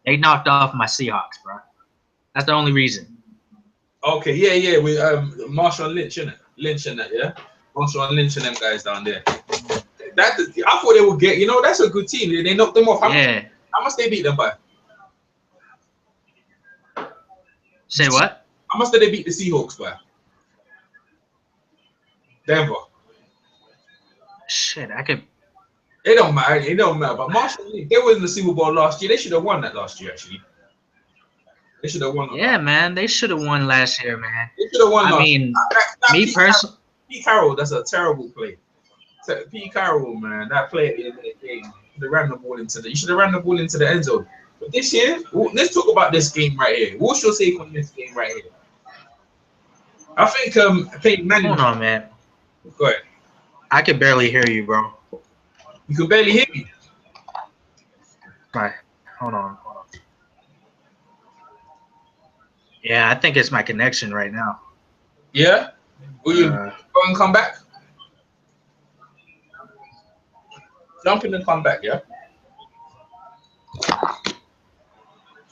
They knocked off my Seahawks, bro. That's the only reason. Okay, yeah. With Marshall Lynch, innit? Lynch and that, yeah. Marshall Lynch and them guys down there. That I thought they would get. You know, that's a good team. They knocked them off. How much they beat them by? Say what? How much did they beat the Seahawks by? Denver. Shit, I could. It don't matter. It don't matter. But Marshall Lynch, they were in the Super Bowl last year. They should have won that last year, actually. They should have won. Yeah, man. They should have won last year, man. They should have won. I mean, me personally. Pete Carroll, that's a terrible play. Pete Carroll, man, that play at the end of the game, you should have ran the ball into the end zone. But this year, let's talk about this game right here. What's your take on this game right here? I think Peyton Manning. Hold on, man. Go ahead. I can barely hear you, bro. You can barely hear me. Right. Hold on. Yeah, I think it's my connection right now. Yeah? Will you go and come back? Jump in and come back, yeah?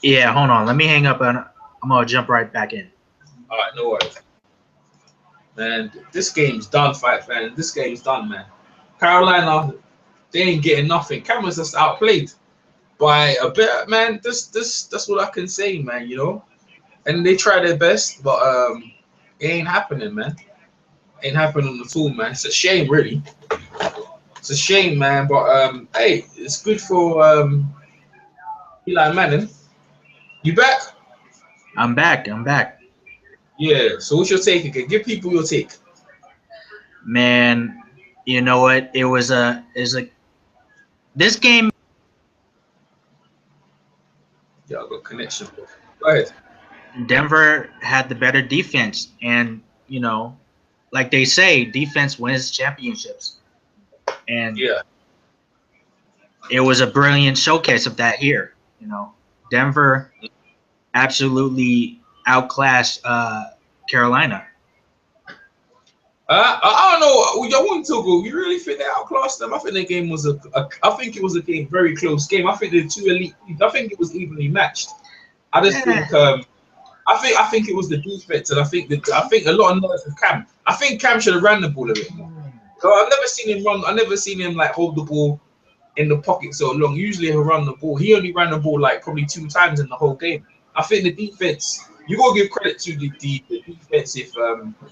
Yeah, hold on. Let me hang up and I'm going to jump right back in. All right, no worries. Man, this game's done, fight fan. This game's done, man. Carolina, they ain't getting nothing. Cameron's just outplayed by a bit, man. That's what I can say, man, you know? And they try their best, but it ain't happening, man. Ain't happening at all, man. It's a shame, really. It's a shame, man. But hey, it's good for Eli Manning. You back? I'm back. Yeah. So what's your take again? Give people your take. Man, you know what? It was this game. Yeah, I got connection. Go ahead. Denver had the better defense, and you know, like they say, defense wins championships. And yeah, it was a brilliant showcase of that here. You know, Denver absolutely outclassed Carolina. I don't know. I want to go. You really think they outclassed them? I think the game was I think it was a game, very close game. I think the two elite. I think it was evenly matched. I just think. I think it was the defense, and I think a lot of nerves with Cam. I think Cam should have ran the ball a bit more. I've never seen him run. I never seen him like hold the ball in the pocket so long. Usually he'll run the ball. He only ran the ball like probably 2 times in the whole game. I think the defense. You gotta give credit to the defensive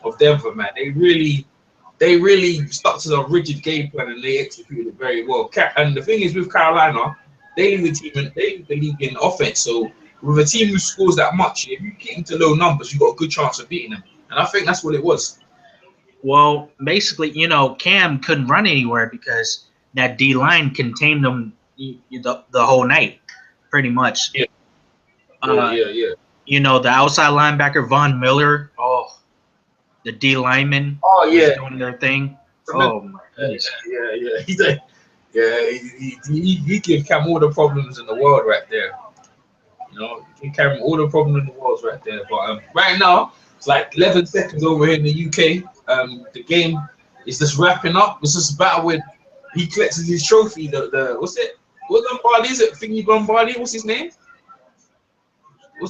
of Denver, man. They really stuck to a rigid game plan and they executed it very well. And the thing is with Carolina, they lead the league in offense. So with a team who scores that much, if you keep them to low numbers, you got a good chance of beating them. And I think that's what it was. Well, basically, you know, Cam couldn't run anywhere because that D line contained them the whole night, pretty much. Yeah. Yeah. You know, the outside linebacker Von Miller. Oh, the D lineman. Oh yeah, doing their thing. Oh my goodness. Yeah. He's like, he gives Cam all the problems in the world right there. You know, he can carry all the problems in the world right there. But right now, it's like 11 seconds over here in the UK. The game is just wrapping up. It's just battle with. He collects his trophy. The what's it? What Lombardi is it? Thingy Lombardi. What's his name?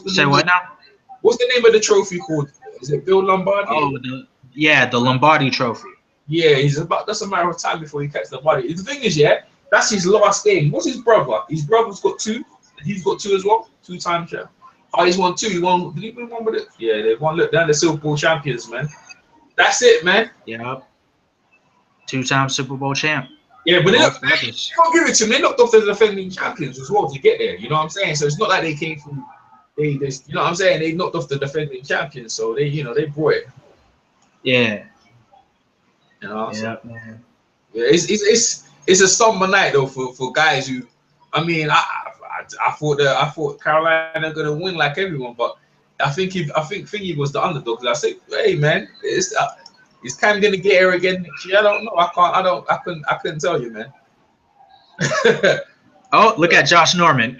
Say what now? What's the name of the trophy called? Is it Bill Lombardi? Oh, the Lombardi Trophy. Yeah, that's a matter of time before he catches the body. The thing is, yeah, that's his last game. What's his brother? His brother's got 2. He's got 2 as well. 2 times, yeah. Oh, he's won 2. Did he win 1 with it? Yeah, they've won. Look, they're the Super Bowl champions, man. That's it, man. Yeah. 2-time Super Bowl champ. Yeah, but they can't give it to them. They knocked off the defending champions as well to get there. You know what I'm saying? So it's not like they came from. You know what I'm saying? They knocked off the defending champions, so they brought it. Yeah. You know. Yeah, man. Yeah, it's a somber night though for guys who. I mean, I thought Carolina gonna win like everyone, but I think Thingy was the underdog. I said, hey man, is Cam gonna get here again next year? I don't know. I couldn't tell you, man. Oh, look at Josh Norman.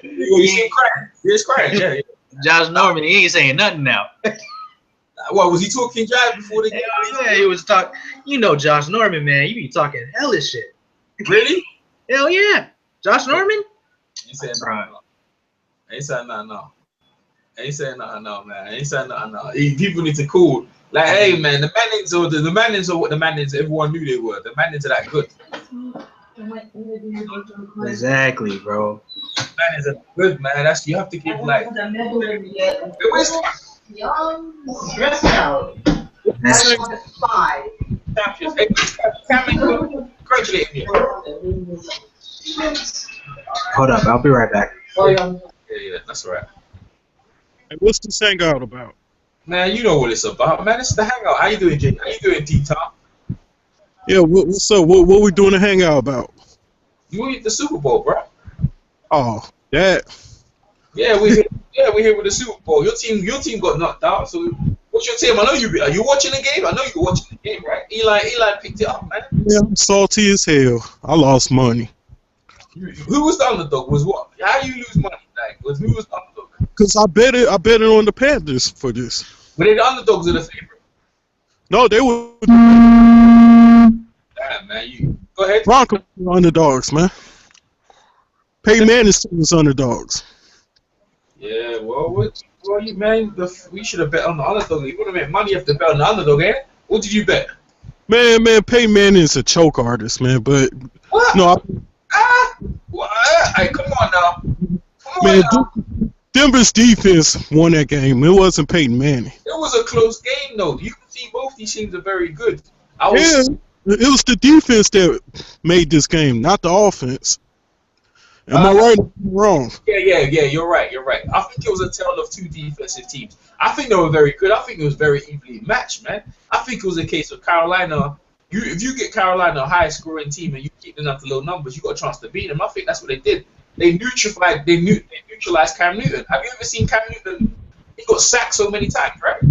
You see him crying. He's crying. Yeah. Josh Norman, he ain't saying nothing now. What was he talking jive before the game? Yeah, he was talking. You know, Josh Norman, man, he be talking hellish shit. Really? Hell yeah, Josh Norman. Ain't saying nothing. Ain't saying nothing. No. Ain't saying nothing. No, man. Ain't saying nothing. No. People need to cool. Like, hey, man, the Mannings are what the Mannings everyone knew they were. The Mannings are that good. Exactly, bro. Mannings are good, man. That's you have to give like. Young, stressed out. Champions. Hey, congratulating you. Hold up, I'll be right back. Yeah, that's all right. Hey, what's this hangout about? Man, you know what it's about, man. It's the hangout. How you doing, Jay? How you doing, D-Top? Yeah, what's up? What we doing a hangout about? You eat the Super Bowl, bro. Oh, that. Yeah, we here with the Super Bowl. Your team got knocked out. So, what's your team? I know you. Are you watching the game? I know you're watching the game, right? Eli picked it up, man. Yeah, I'm salty as hell. I lost money. Who was the underdog? Was what? How do you lose money? Like, who was the underdog? Cause I bet it on the Panthers for this. Were they the underdogs or the favorite? No, they were. Damn, man, you go ahead. Broncos were underdogs, man. Peyton Manning's team was underdogs. Yeah, you man, we should have bet on the underdog. You want to make money, you have to bet on the underdog, eh? What did you bet? Man, Peyton Manning's a choke artist, man. But what? No, what? Hey, come on now. Denver's defense won that game. It wasn't Peyton Manning. It was a close game, though. You can see both these teams are very good. It was the defense that made this game, not the offense. Am I right or wrong? Yeah, you're right. I think it was a tale of two defensive teams. I think they were very good. I think it was very evenly matched, man. I think it was a case of Carolina. If you get Carolina a high-scoring team and you keep them up to low numbers, you got a chance to beat them. I think that's what they did. They neutralized Cam Newton. Have you ever seen Cam Newton? He got sacked so many times, right?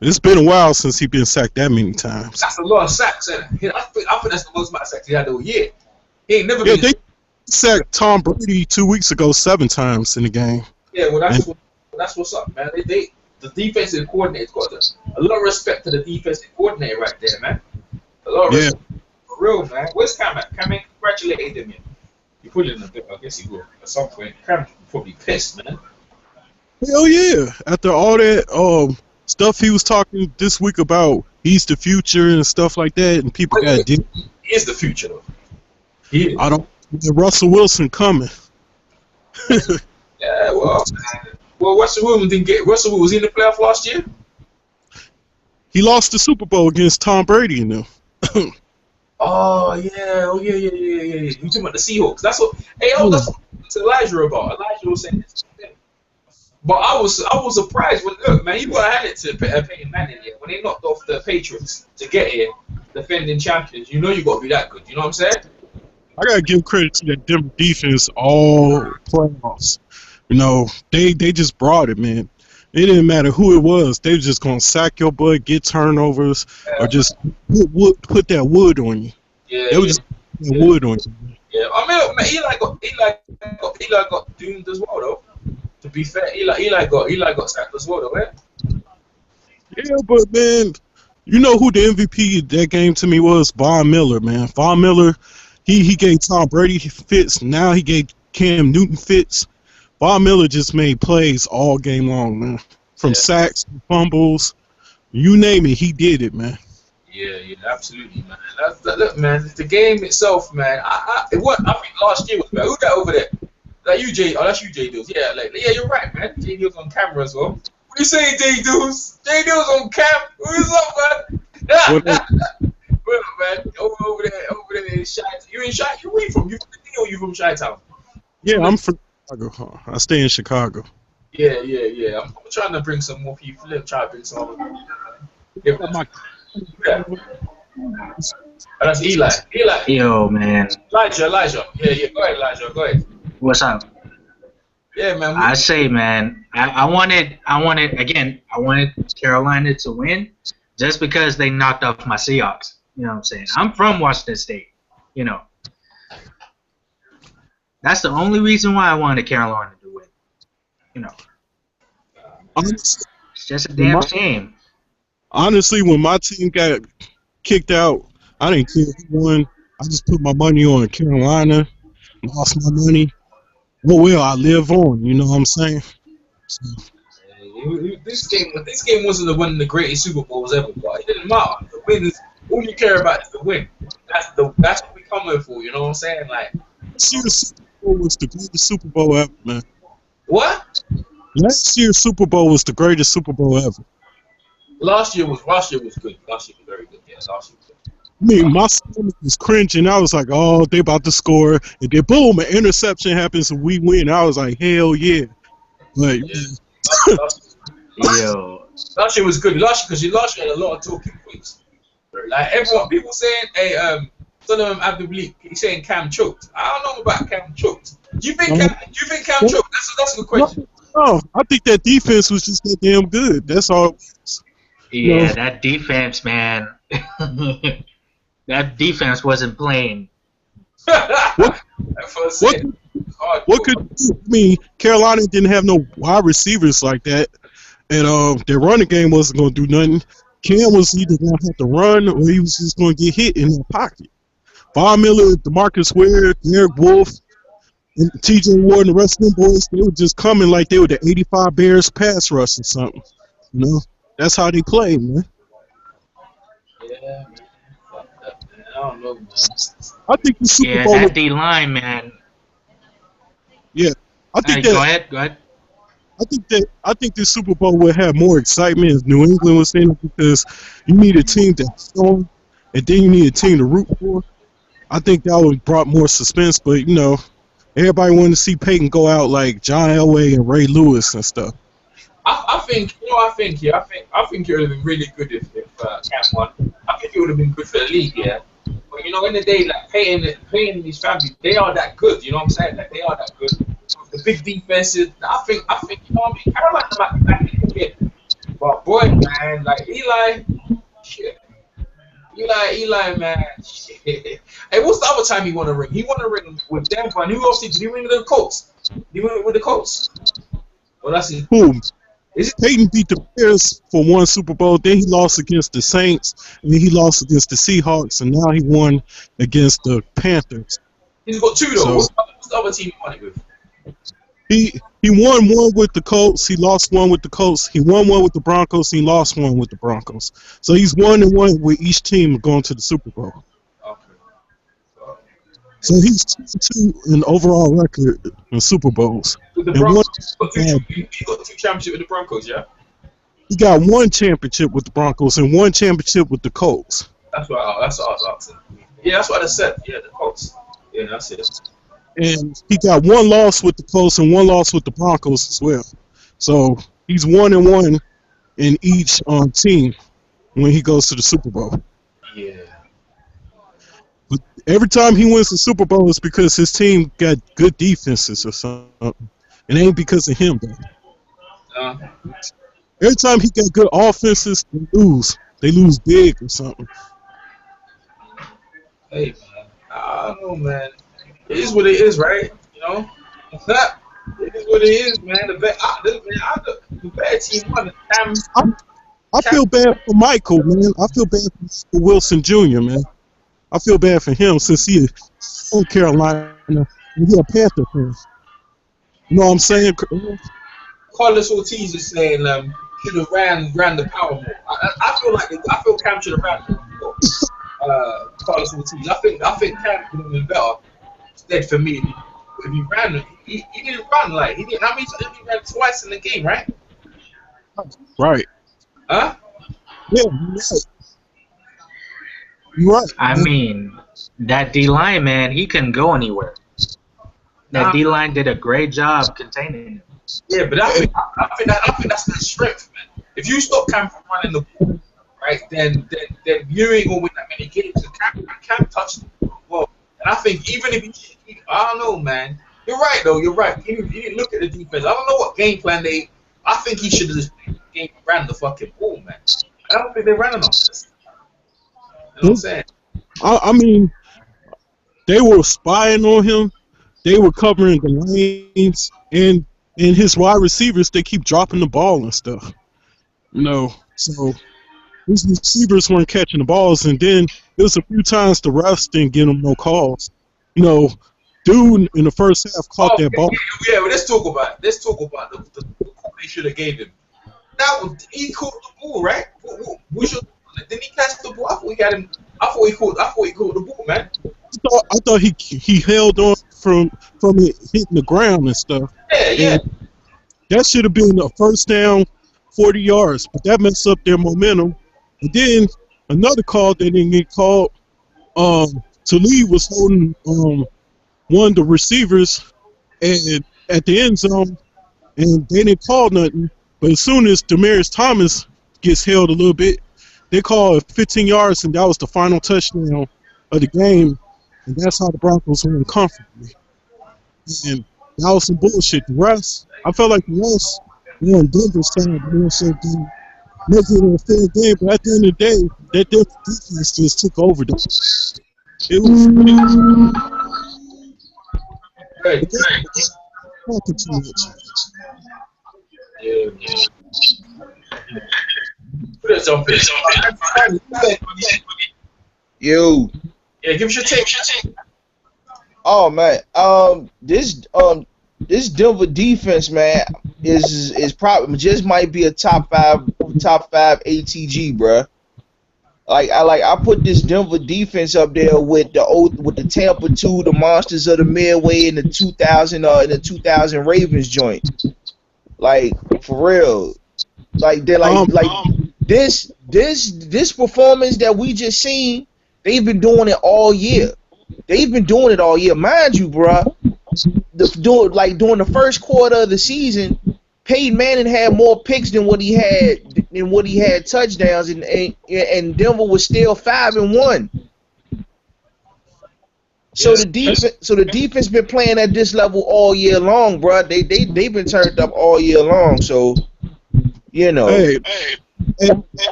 It's been a while since he's been sacked that many times. That's a lot of sacks. I think that's the most amount of sacks he had all year. He ain't never been. They sacked Tom Brady 2 weeks ago 7 times in the game. Yeah, well, that's what's up, man. The defensive coordinator's got a lot of respect to the defensive coordinator right there, man. A lot of respect. For real, man. Where's Cam at? Cam ain't congratulated him yet. You put it in a bit, I guess he will. At some point, Cam's probably pissed, man. Hell yeah. After all that stuff he was talking this week about he's the future and stuff like that, and people got He is the future, though. He is. Russell Wilson coming. Yeah, well, Russell Wilson didn't get. Russell was in the playoff last year. He lost the Super Bowl against Tom Brady and them. Oh yeah. You talking about the Seahawks? That's what. That's what Elijah about. Elijah was saying this. But I was surprised when look, man, you gotta hand it to Peyton Manning here. When they knocked off the Patriots to get here, defending champions, you know you gotta be that good. You know what I'm saying? I gotta give credit to that Denver defense all playoffs. You know, they just brought it, man. It didn't matter who it was. They were just gonna sack your butt, get turnovers, or just put that wood on you. Yeah, they were just putting wood on you. Yeah, I mean, Eli got doomed as well, though. To be fair, Eli got sacked as well, though, right? Yeah, but man, you know who the MVP of that game to me was? Von Miller, man. Von Miller, he gave Tom Brady fits. Now he gave Cam Newton fits. Von Miller just made plays all game long, man. From sacks, fumbles, you name it, he did it, man. Yeah, absolutely, man. Look, man, the game itself, man. I think last year was better. Who that over there? Like you, Jay? Oh, that's you, Jay Deuce. Yeah, you're right, man. Jay Deuce on camera as well. What you saying, Jay Deuce? Jay Deuce on cam. What's up, man? What up, man? Over there in Chi. You in Chi? You where you from? You from the D or you from Chi-Town? Yeah, I'm from Chicago. I stay in Chicago. Yeah. I'm trying to bring some more people. I'm trying to bring some other people. That's Eli. Yo, man. Elijah. Yeah. Go ahead, Elijah. Go ahead. What's up? Yeah, man. I say, man, I wanted Carolina to win just because they knocked off my Seahawks. You know what I'm saying? I'm from Washington State. You know. That's the only reason why I wanted Carolina to win. You know. It's just a damn shame. Honestly, when my team got kicked out, I didn't care who won. I just put my money on Carolina. lost my money. Oh well, I live on. You know what I'm saying? So, This game wasn't the one of the greatest Super Bowls ever, but it didn't matter. The win is all you care about is the win. That's what we coming for. You know what I'm saying? Like last year's Super Bowl was the greatest Super Bowl ever, man. what? Last year's Super Bowl was the greatest Super Bowl ever. Last year was good. Last year was very good. Yeah, last year was good. I mean, my stomach was cringing. I was like, oh, they about to score. And then, boom, an interception happens and we win. I was like, hell yeah. Like, Yeah. Yo, Last year was good. Last year had a lot of talking points. Like everyone, people saying, "Hey, some of them have the bleak." He's saying Cam choked. I don't know about Cam choked. Do you think Cam choked? That's a good question. no, I think that defense was just that damn good. That's all. yeah, No. that defense, man. That defense wasn't playing. That's what I'm saying. What could I mean? Carolina didn't have no wide receivers like that, and their running game wasn't going to do nothing. Cam was either going to have to run or he was just going to get hit in the pocket. Von Miller, DeMarcus Ware, Derek Wolf, and T.J. Ward, and the rest of them boys, they were just coming like they were the 85 Bears pass rush or something. You know, that's how they play, man. Yeah, man. Fuck that, man. I don't know, man. I think the Super Yeah, Bowl. that D line, man. I think Go that. ahead. I think this Super Bowl would have more excitement if New England was in it because you need a team that's strong, and then you need a team to root for. I think that would brought more suspense, but you know, everybody wanted to see Peyton go out like John Elway and Ray Lewis and stuff. I think it would have been really good if Cam won. I think it would have been good for the league, yeah. But you know, in the day, like Peyton and his family, they are that good. You know what I'm saying? Like they are that good. The big defenses. I think you know what I mean. Carolina might be back in the game, but boy, man, like Eli, shit. Eli, man, shit. Hey, what's the other time he won a ring? He won a ring with Denver, and who else did he win with the Colts? Did he win with the Colts? Well, that's it. Boom. Is it? Peyton beat the Bears for one Super Bowl, then he lost against the Saints, and then he lost against the Seahawks, and now he won against the Panthers. He's got two though. So, What's the other team he won it with? He won one with the Colts. He lost one with the Colts. He won one with the Broncos. He lost one with the Broncos. So he's 1-1 with each team going to the Super Bowl. Okay. So he's 2-2 in overall record in Super Bowls. With the And Broncos, he got two championships with the Broncos, yeah. he got one championship with the Broncos and one championship with the Colts. That's what I was asking. Yeah, that's what I said. Yeah, the Colts. Yeah, that's it. And he got one loss with the Colts and one loss with the Broncos as well. So he's 1-1 in each team when he goes to the Super Bowl. Yeah. But every time he wins the Super Bowl, it's because his team got good defenses or something. It ain't because of him, though. Every time he got good offenses, they lose. They lose big or something. Hey, man. I don't know, man. It is what it is, right? You know? It is what it is, man. The bad team won. I feel bad for Michael, man. I feel bad for Wilson Jr., man. I feel bad for him since he is from Carolina and he's a Panther fan. You know what I'm saying? Carlos Ortiz is saying should have ran the power more. I feel Cam should have ran more. Carlos Ortiz. I think Cam could have been better. Instead, for me, if he ran, he didn't run like he didn't. How many times he ran twice in the game, right? Right. Huh? Yeah, you're right. I mean, that D line, man, he couldn't go anywhere. That D line did a great job containing him. Yeah, but I think that's their strength, man. If you stop Cam from running the ball, right, then you ain't gonna win that many games. Cam touched the ball well, and I think even if he I don't know, man. You're right though. You're right. He didn't look at the defense. I don't know what game plan they. I think he should have just ran the fucking ball, man. I don't think they ran enough. You know what I'm saying? I mean, they were spying on him. They were covering the lanes, and his wide receivers, they keep dropping the ball and stuff. You know, so his receivers weren't catching the balls, and then there was a few times the refs didn't give them no calls. You know, dude in the first half caught Oh, that ball. yeah, well, let's talk about it. Let's talk about the call they should have gave him. That was he caught the ball, right? We should. Didn't he catch the ball? I thought he had him. I thought he caught the ball, man. I thought he held on from it hitting the ground and stuff. Yeah. And that should have been a first down, 40 yards, but that messed up their momentum. And then another call that didn't get called. Talib was holding one of the receivers and at the end zone, and they didn't call nothing. But as soon as Demaryius Thomas gets held a little bit, they called 15 yards, and that was the final touchdown of the game. And that's how the Broncos won comfortably. And that was some bullshit. The rest, I felt like the rest won Denver's side more so than making it a fair game. But at the end of the day, that Denver defense just took over. It was talking too much. Yo. Yeah, give us your take. Oh man, this Denver defense, man, is probably just might be a top five ATG, bruh. I put this Denver defense up there with the Tampa 2, the Monsters of the Midway, and the 2000 Ravens joint. Like for real, like they're this performance that we just seen. They've been doing it all year. Mind you, bruh. During the first quarter of the season, Peyton Manning had more picks than what he had touchdowns, and Denver was still 5-1. So the defense been playing at this level all year long, bruh. They've been turned up all year long. So you know. Hey,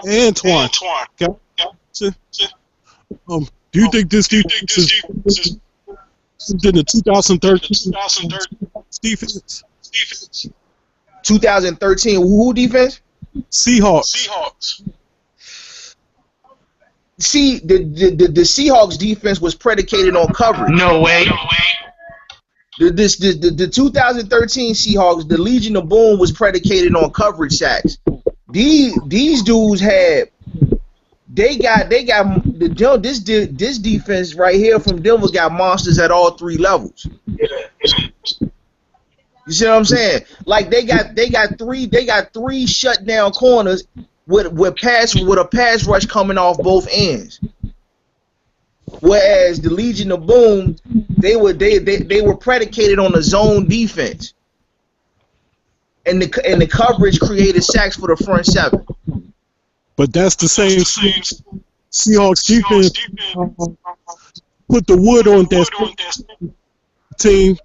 Antoine. Do you think this defense is in the 2013 defense? 2013 who defense? Seahawks. See, the Seahawks defense was predicated on coverage. No way. The 2013 Seahawks, the Legion of Boom was predicated on coverage sacks. These dudes had this defense right here from Denver got monsters at all three levels. You see what I'm saying? Like they got three shutdown corners with a pass rush coming off both ends. Whereas the Legion of Boom, they were predicated on the zone defense, and the coverage created sacks for the front seven. But that's the same Seahawks defense. Put the wood on that team,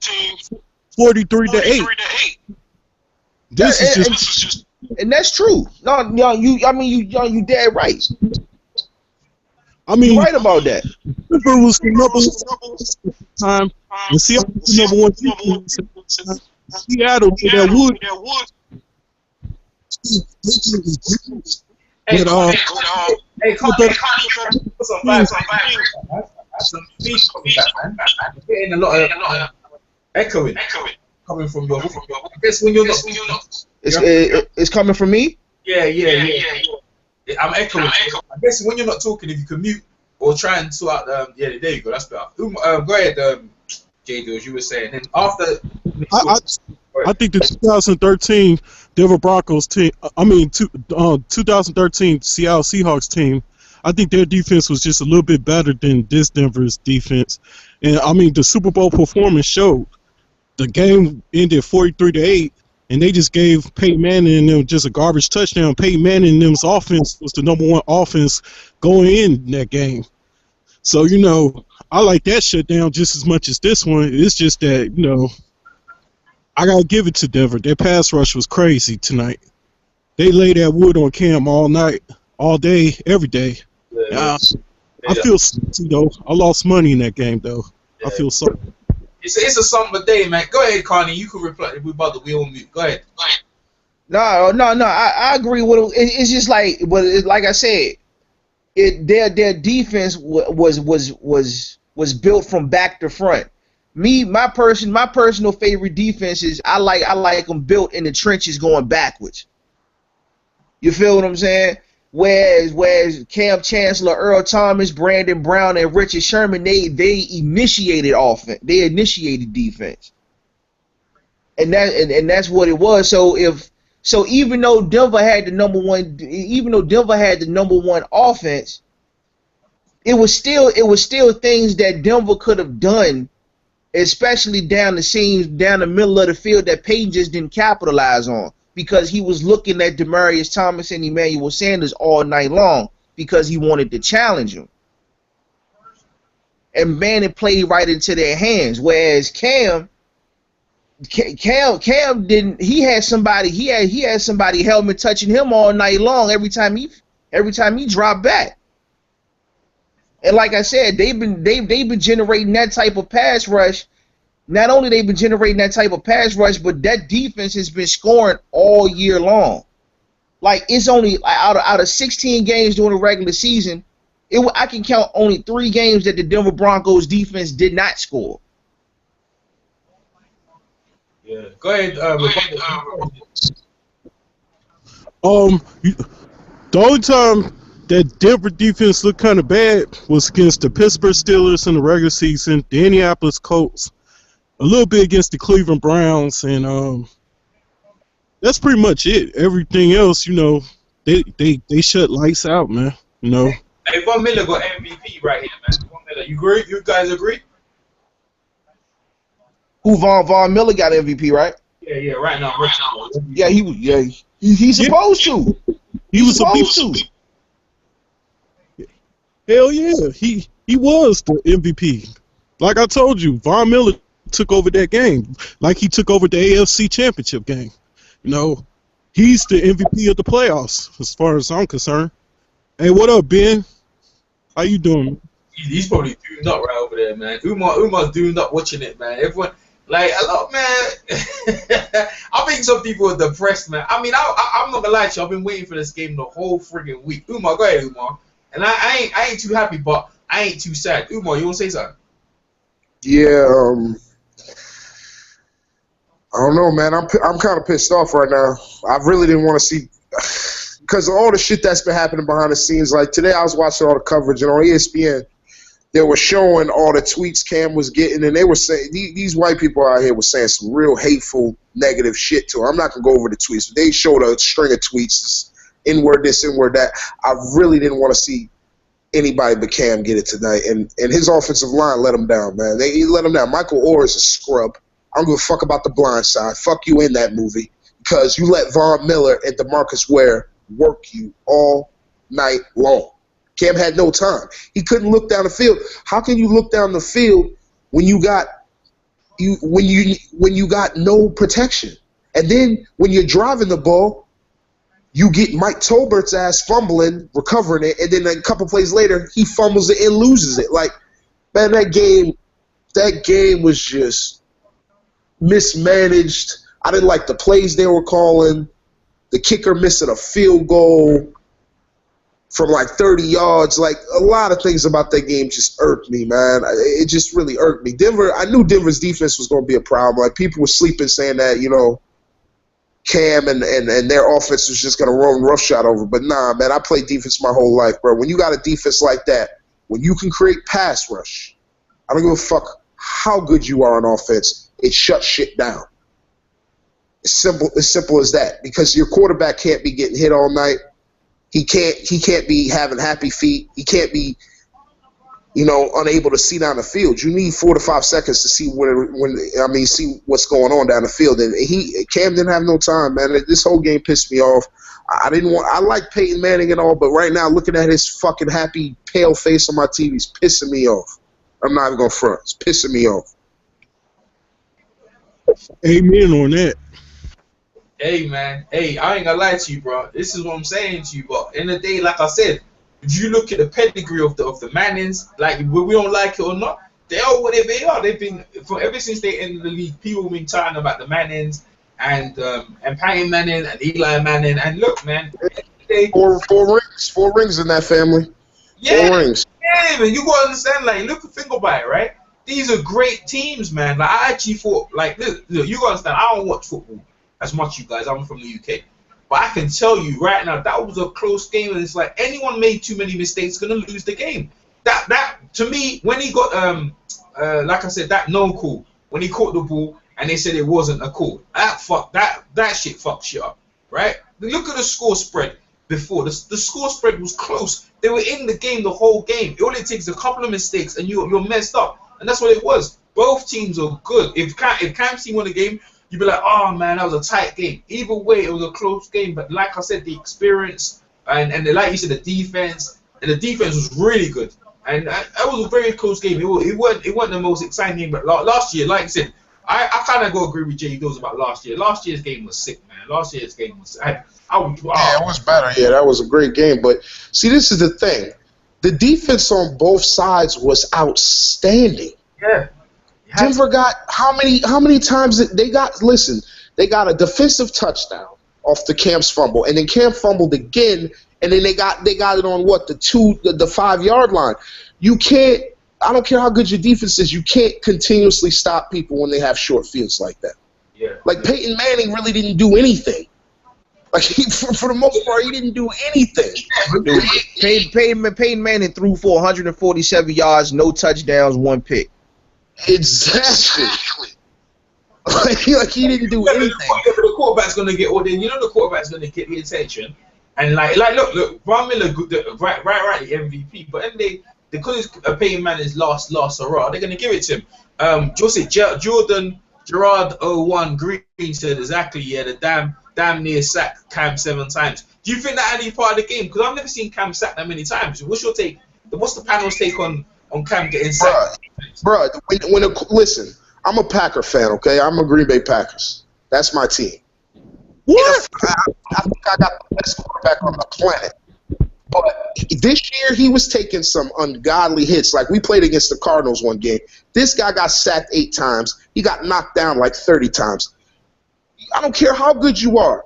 43-8. This is just, and that's true. No, you dead right. You're right about that. Denver was the number one time, and Seattle was the number one defense. Seattle with that wood. Hey, but, getting a lot of echoing coming from your. I guess when you're not. It's coming from me. Yeah. I'm echoing. I guess when you're not talking, if you can mute or try and sort out. There you go. That's better. Go ahead, JD, as you were saying. And after. I think the 2013 Denver Broncos team, 2013 Seattle Seahawks team, I think their defense was just a little bit better than this Denver's defense. And, the Super Bowl performance showed. The game ended 43-8, and they just gave Peyton Manning and them just a garbage touchdown. Peyton Manning and them's offense was the number one offense going in that game. So, I like that shutdown just as much as this one. It's just that, I got to give it to Denver. Their pass rush was crazy tonight. They laid that wood on Cam all night, all day, every day. I feel salty, though. I lost money in that game, though. I feel sorry. It's a summer day, man. Go ahead, Connie. You can reply. We all mute. Go ahead. No. I agree with it. It's just like, like I said, their defense was built from back to front. my personal favorite defense is I like them built in the trenches going backwards. You feel what I'm saying? Whereas Cam Chancellor, Earl Thomas, Brandon Brown, and Richard Sherman, they initiated offense. They initiated defense. And that's what it was. So even though Denver had the number one offense, it was still things that Denver could have done, especially down the seams, down the middle of the field, that Peyton just didn't capitalize on because he was looking at Demaryius Thomas and Emmanuel Sanders all night long because he wanted to challenge him. And Manning played right into their hands, whereas Cam didn't. He had somebody helmet touching him all night long every time he dropped back. And like I said, they've been generating that type of pass rush. Not only they've been generating that type of pass rush, but that defense has been scoring all year long. Like, it's only out of 16 games during the regular season, I can count only 3 games that the Denver Broncos defense did not score. Yeah, go ahead. The only time that Denver defense looked kind of bad was against the Pittsburgh Steelers in the regular season, the Indianapolis Colts, a little bit against the Cleveland Browns, and that's pretty much it. Everything else, they shut lights out, man. Hey, Von Miller got MVP right here, man. Von Miller, you agree? You guys agree? Who Von Miller got MVP, right? Yeah, right now. Yeah, he's supposed to. He was supposed to. Hell yeah, he was the MVP. Like I told you, Von Miller took over that game, like he took over the AFC Championship game. He's the MVP of the playoffs, as far as I'm concerned. Hey, what up, Ben? How you doing? He's probably doomed up right over there, man. Umar's doomed up watching it, man. Everyone, like, a lot, man. I think some people are depressed, man. I mean, I'm not gonna lie to you. I've been waiting for this game the whole friggin' week. Umar, go ahead, Umar. And I ain't too happy, but I ain't too sad. Umar, you want to say something? Yeah, I don't know, man. I'm kind of pissed off right now. I really didn't want to see, because of all the shit that's been happening behind the scenes. Like today, I was watching all the coverage, and on ESPN, they were showing all the tweets Cam was getting, and they were saying these white people out here were saying some real hateful, negative shit to him. I'm not gonna go over the tweets, but they showed a string of tweets. N-word this, N-word that. I really didn't want to see anybody but Cam get it tonight. And his offensive line let him down, man. They let him down. Michael Orr is a scrub. I don't give a fuck about The Blind Side. Fuck you in that movie. Because you let Von Miller and DeMarcus Ware work you all night long. Cam had no time. He couldn't look down the field. How can you look down the field when you got no protection? And then when you're driving the ball, you get Mike Tolbert's ass fumbling, recovering it, and then a couple plays later, he fumbles it and loses it. Like, man, that game was just mismanaged. I didn't like the plays they were calling. The kicker missing a field goal from like 30 yards. Like, a lot of things about that game just irked me, man. It just really irked me. I knew Denver's defense was going to be a problem. Like, people were sleeping saying that, Cam and their offense was just going to run roughshod over. But nah, man, I played defense my whole life, bro. When you got a defense like that, when you can create pass rush, I don't give a fuck how good you are on offense, it shuts shit down. It's simple as that. Because your quarterback can't be getting hit all night. He can't be having happy feet. He can't be, unable to see down the field. You need 4 to 5 seconds to see see what's going on down the field. And Cam didn't have no time, man. This whole game pissed me off. I like Peyton Manning and all, but right now looking at his fucking happy pale face on my TV is pissing me off. I'm not even gonna front. It's pissing me off. Amen on that. Hey, man. Hey, I ain't gonna lie to you, bro. This is what I'm saying to you, but in the day, like I said, if you look at the pedigree of the Mannings, like whether we don't like it or not, they are what they are. They've been ever since they entered the league. People have been talking about the Mannings and Peyton Manning and Eli Manning. And look, man, four rings in that family. Yeah, 4 rings. Yeah, man, you gotta understand. Like, think about it, right? these are great teams, man. Like I actually thought, like, look, you gotta understand. I don't watch football as much, you guys. I'm from the UK, but I can tell you right now that was a close game, and it's like anyone made too many mistakes gonna lose the game. That to me, when he got like I said, that no call when he caught the ball and they said it wasn't a call. That shit fucked shit up, right? Look at the score spread before. The score spread was close. They were in the game the whole game. It only takes a couple of mistakes and you're messed up. And that's what it was. Both teams are good. If Cam's team won the game, you'd be like, oh man, that was a tight game. Either way, it was a close game. But like I said, the experience and like you said, the defense was really good. And that was a very close game. It wasn't the most exciting game, but last year, like I said, I kind of go agree with Jay Does about last year. Last year's game was sick, man. Last year's game was Yeah, it was better. Yeah, that was a great game. But see, this is the thing. The defense on both sides was outstanding. Yeah. Denver got how many times they got? Listen, they got a defensive touchdown off the Cam's fumble, and then Cam fumbled again, and then they got it on what, the 5-yard line. You can't. I don't care how good your defense is. You can't continuously stop people when they have short fields like that. Yeah. Like Peyton Manning really didn't do anything. Like for the most part, he didn't do anything. Peyton Manning threw for 147 yards, no touchdowns, 1 pick. Exactly. like he didn't do anything. The quarterback's gonna get the quarterback's gonna get the attention, and like look, Ron Miller, right, the MVP, but then because Peyton Manning's last hurrah, they're gonna give it to him. Gerard 01 Green said exactly, yeah, the damn near sacked Cam 7 times. Do you think that had any part of the game? Because I've never seen Cam sacked that many times. What's your take? What's the panel's take on Cam getting sacked? Bruh, listen, I'm a Packer fan, okay? I'm a Green Bay Packers. That's my team. What? I think I got the best quarterback on the planet. But this year, he was taking some ungodly hits. Like, we played against the Cardinals one game. This guy got sacked 8 times. He got knocked down like 30 times. I don't care how good you are.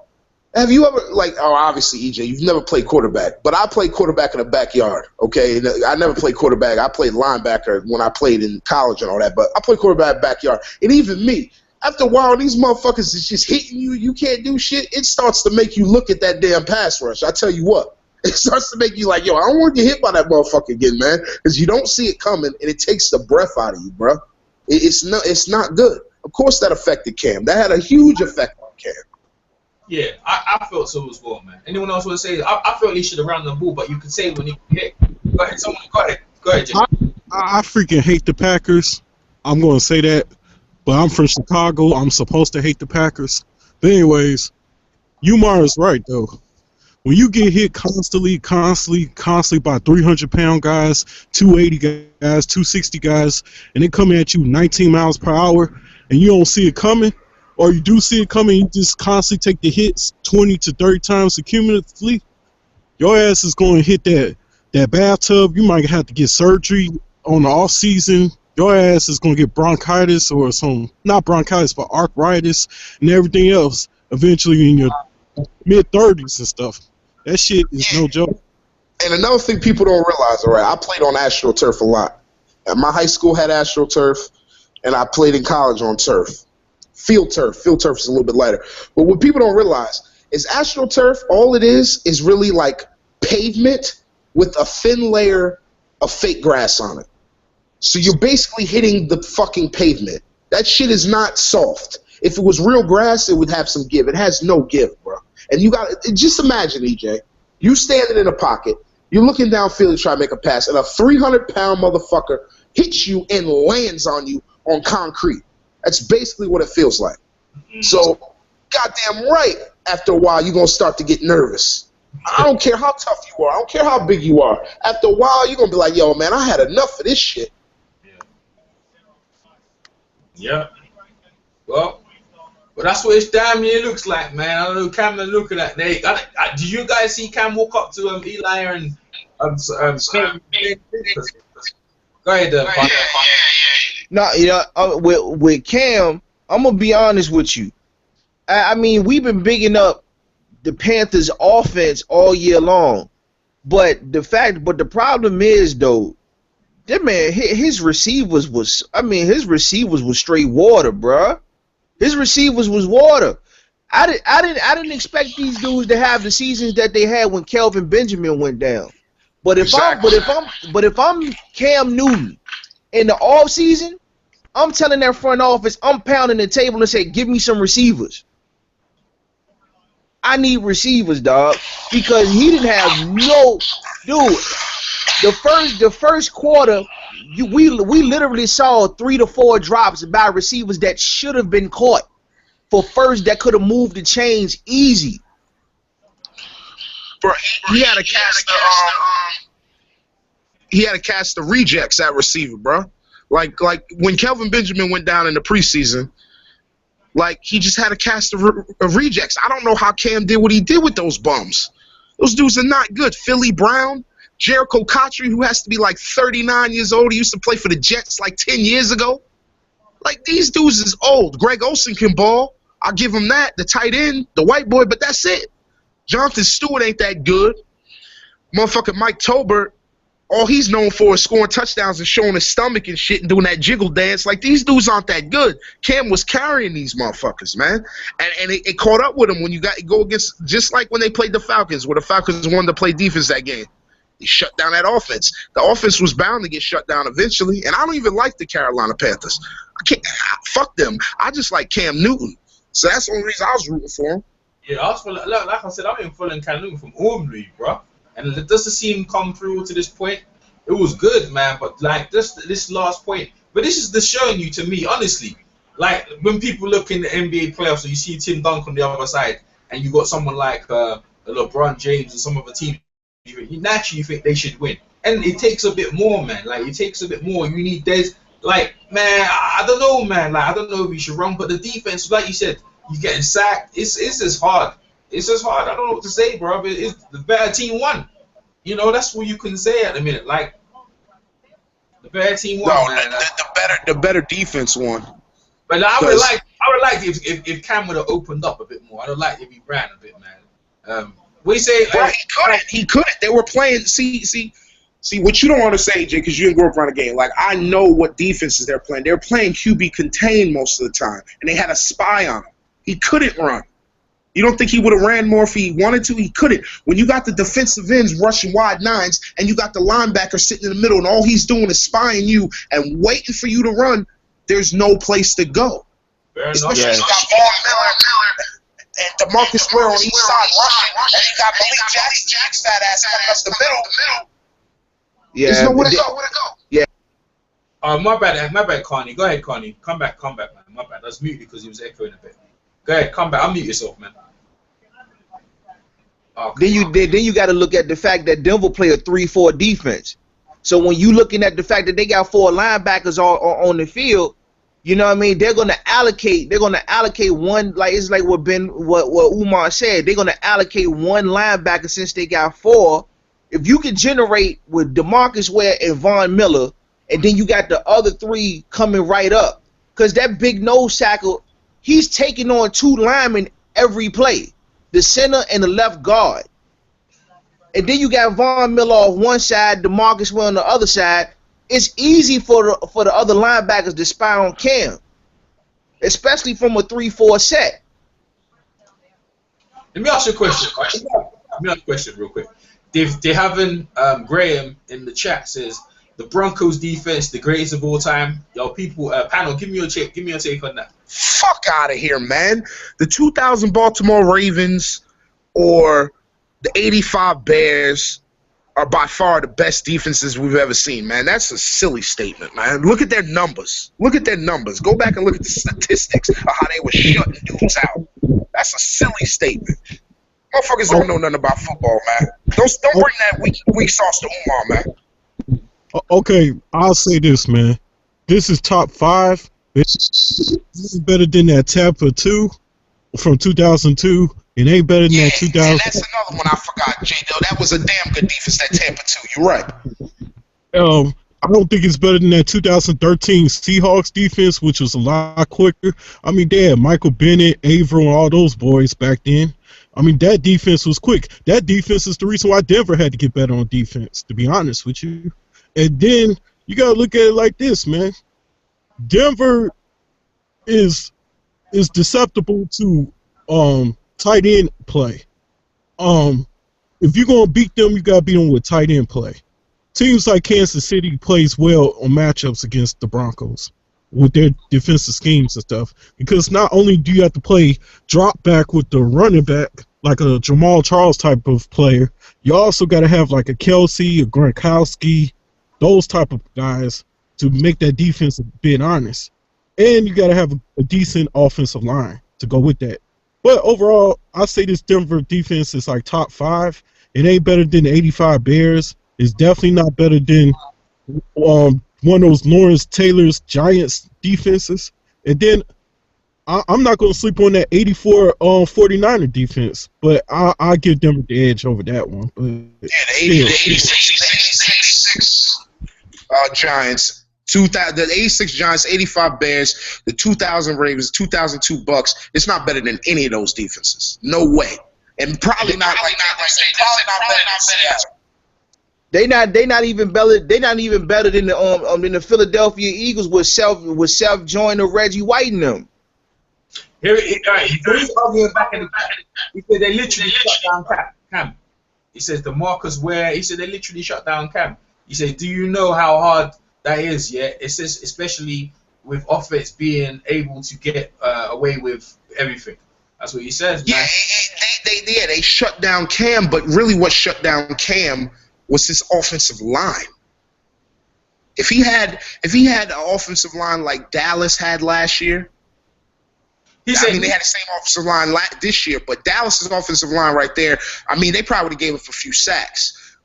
Have you ever, obviously, EJ, you've never played quarterback. But I played quarterback in the backyard, okay? I never played quarterback. I played linebacker when I played in college and all that. But I played quarterback in the backyard. And even me, after a while, these motherfuckers is just hitting you. You can't do shit. It starts to make you look at that damn pass rush. I tell you what. It starts to make you like, yo, I don't want to get hit by that motherfucker again, man, because you don't see it coming, and it takes the breath out of you, bro. It's not good. Of course that affected Cam. That had a huge effect on Cam. Yeah, I felt so as well, man. Anyone else want to say? I felt he should have ran the ball, but you can say when he hit. Go ahead, Go ahead, Jay. I freaking hate the Packers. I'm going to say that, but I'm from Chicago. I'm supposed to hate the Packers. But anyways, Umar is right, though. When you get hit constantly by 300-pound guys, 280 guys, 260 guys, and they come at you 19 miles per hour, and you don't see it coming, or you do see it coming, you just constantly take the hits 20 to 30 times cumulatively, your ass is going to hit that bathtub. You might have to get surgery on the off season. Your ass is going to get bronchitis or not bronchitis, but arthritis and everything else eventually in your mid-30s and stuff. That shit is no joke. And another thing people don't realize, all right, I played on AstroTurf a lot. My high school had AstroTurf, and I played in college on turf. Field turf. Field turf is a little bit lighter. But what people don't realize is AstroTurf, all it is really like pavement with a thin layer of fake grass on it. So you're basically hitting the fucking pavement. That shit is not soft. If it was real grass, it would have some give. It has no give, bro. And you got just imagine, EJ, you standing in a pocket, you're looking downfield to try to make a pass, and a 300-pound motherfucker hits you and lands on you on concrete. That's basically what it feels like. So, goddamn right, after a while, you're going to start to get nervous. I don't care how tough you are. I don't care how big you are. After a while, you're going to be like, yo, man, I had enough of this shit. Yeah. Well, that's what it's damn near looks like, man. I don't know Cam are looking at. Did you guys see Cam walk up to Eli and go ahead, No, with Cam, I'm gonna be honest with you. I mean, we've been bigging up the Panthers' offense all year long, but the problem is though, That man, his receivers was straight water, bruh. His receivers was water. I didn't expect these dudes to have the seasons that they had when Kelvin Benjamin went down. But if I'm Cam Newton in the off season, I'm telling that front office, I'm pounding the table and say, give me some receivers. I need receivers, dog, because he didn't have no dude. The first quarter, we literally saw 3 to 4 drops by receivers that should have been caught for first that could have moved the chains easy. Bro, he had to catch the rejects at receiver, bro. Like when Kelvin Benjamin went down in the preseason, like he just had to catch the rejects. I don't know how Cam did what he did with those bums. Those dudes are not good. Philly Brown, Jericho Cotchery, who has to be like 39 years old. He used to play for the Jets like 10 years ago. Like, these dudes is old. Greg Olsen can ball. I'll give him that. The tight end, the white boy, but that's it. Jonathan Stewart ain't that good. Motherfucking Mike Tolbert, all he's known for is scoring touchdowns and showing his stomach and shit and doing that jiggle dance. Like, these dudes aren't that good. Cam was carrying these motherfuckers, man. And it caught up with him when you go against, just like when they played the Falcons, where the Falcons wanted to play defense that game. He shut down that offense. The offense was bound to get shut down eventually, and I don't even like the Carolina Panthers. Fuck them. I just like Cam Newton. So that's the only reason I was rooting for him. Yeah, I was following, like I said, I've been following Cam Newton from Auburn, bro. And it doesn't seem come through to this point. It was good, man, but like this last point. But this is just showing you, to me, honestly, like when people look in the NBA playoffs, so you see Tim Duncan on the other side, and you got someone like LeBron James and some of the teams, you naturally think they should win. And it takes a bit more, man. Like, it takes a bit more. You need like, man, I don't know, man. Like, I don't know if you should run, but the defense, like you said, you're getting sacked. It's just hard. It's just hard. I don't know what to say, bro. But it's the better team won. You know, that's what you can say at the minute. Like, the better team won, man. The better defense won. But I would like if Cam would have opened up a bit more. I would like if he ran a bit, man. We say he couldn't. They were playing. See what you don't want to say, Jay, because you didn't grow up around the game. Like, I know what defenses they're playing. They're playing QB contained most of the time, and they had a spy on him. He couldn't run. You don't think he would have ran more if he wanted to? He couldn't. When you got the defensive ends rushing wide nines, and you got the linebacker sitting in the middle, and all he's doing is spying you and waiting for you to run, there's no place to go. Especially when you got Von Miller and DeMarcus Ware on each side rushing, and you got Malik Jack's fat ass coming up the middle. Yeah, there's nowhere to go. Yeah. My bad, Connie. Go ahead, Connie. Come back, man. My bad. Let's mute you because he was echoing a bit. Go ahead, come back. Unmute yourself, man. Oh, then you got to look at the fact that Denver play a 3-4 defense. So when you looking at the fact that they got 4 linebackers on the field, you know what I mean? They're gonna allocate one, like it's like what Umar said. They're gonna allocate one linebacker since they got 4. If you can generate with DeMarcus Ware and Von Miller, and then you got the other 3 coming right up, because that big nose tackle, he's taking on 2 linemen every play, the center and the left guard. And then you got Von Miller off one side, DeMarcus Ware on the other side. It's easy for the other linebackers to spy on Cam, especially from a 3-4 set. Let me ask you a question. Let me ask you a question real quick. They're having Graham in the chat says the Broncos defense the greatest of all time. Yo, people, panel, give me your take on that. Fuck out of here, man. The 2000 Baltimore Ravens or the 85 Bears are by far the best defenses we've ever seen, man. That's a silly statement, man. Look at their numbers. Go back and look at the statistics of how they were shutting dudes out. That's a silly statement. Motherfuckers don't know nothing about football, man. Don't bring that weak sauce to Umar, man. Okay, I'll say this, man. This is top 5. This is better than that Tampa 2 from 2002. It ain't better than that 2000. And that's another one I forgot, J-Dell. That was a damn good defense, that Tampa 2. You're right. I don't think it's better than that 2013 Seahawks defense, which was a lot quicker. I mean, they had Michael Bennett, Averill, and all those boys back then. I mean, that defense was quick. That defense is the reason why Denver had to get better on defense, to be honest with you. And then you gotta look at it like this, man. Denver is susceptible to tight end play. If you're gonna beat them, you gotta beat them with tight end play. Teams like Kansas City plays well on matchups against the Broncos with their defensive schemes and stuff. Because not only do you have to play drop back with the running back, like a Jamal Charles type of player, you also got to have like a Kelsey, a Gronkowski, those type of guys to make that defense a bit honest. And you got to have a decent offensive line to go with that. But overall, I say this Denver defense is like top 5. It ain't better than the 85 Bears. It's definitely not better than one of those Lawrence Taylor's Giants defenses. And then I'm not going to sleep on that 84 49er defense, but I give Denver the edge over that one. But yeah, the 86 Giants, the 86 Giants, 85 Bears, the 2000 Ravens, 2002 Bucks. It's not better than any of those defenses. No way. And probably not better than Seattle. They not even better. They not even better than the Philadelphia Eagles with self joined Reggie White in them. He's arguing back in the back. He said they literally shut down Cam. He says the Marcus Ware. He said they literally shut down Cam. He said, do you know how hard that is? Yeah, it says especially with offense being able to get away with everything. That's what he says. Yeah, man. They shut down Cam, but really, what shut down Cam was his offensive line. If he had an offensive line like Dallas had last year, they had the same offensive line this year, but Dallas's offensive line right there, I mean, they probably would have gave up a few sacks.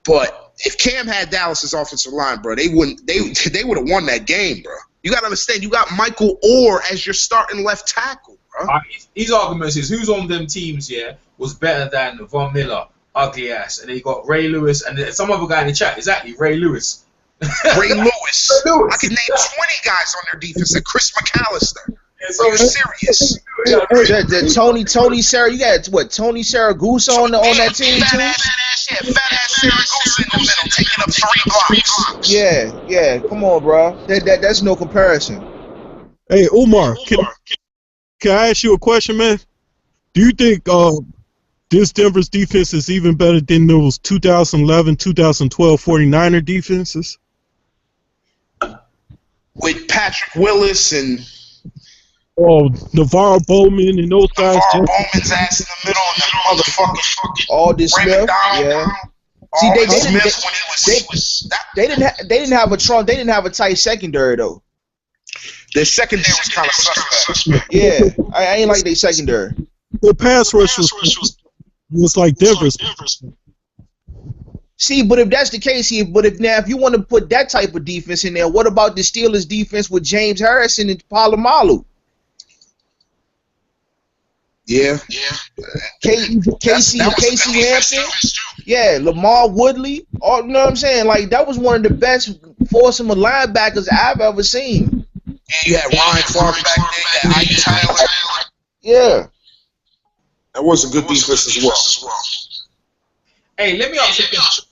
But if Cam had Dallas's offensive line, bro, they would have won that game, bro. You got to understand, you got Michael Orr as your starting left tackle, bro. His argument is who's on them teams, was better than Von Miller. Ugly ass, and then you got Ray Lewis, and then some other guy in the chat. Exactly, Ray Lewis. Ray Lewis. I could name 20 guys on their defense. And Chris McAllister. Are you serious? Tony Sarah, you got what? Tony Saragusa on that team too. Fat ass Saragusa in the middle, taking up 3 blocks. Yeah. Come on, bro. That's no comparison. Hey, Umar, can I ask you a question, man? Do you think this Denver's defense is even better than those 2011, 2012 49er defenses? With Patrick Willis and Navarro Bowman and those guys. Navarro Bowman's ass in the middle of the motherfucking Aldis Smith. Yeah. See, they didn't have a tight secondary though. Their secondary was kind of suspect. Yeah, I ain't like their secondary. The pass rush was like Denver's. See, but if that's the case here, if you want to put that type of defense in there, what about the Steelers defense with James Harrison and Palomalu? Yeah. Casey Hampton. Yeah, Lamar Woodley. You know what I'm saying? Like, that was one of the best foursome of linebackers I've ever seen. Yeah, you had Ryan Clark back there, you had Ike Tyler. Yeah. That was a good defense as well. Hey, let me ask you a question.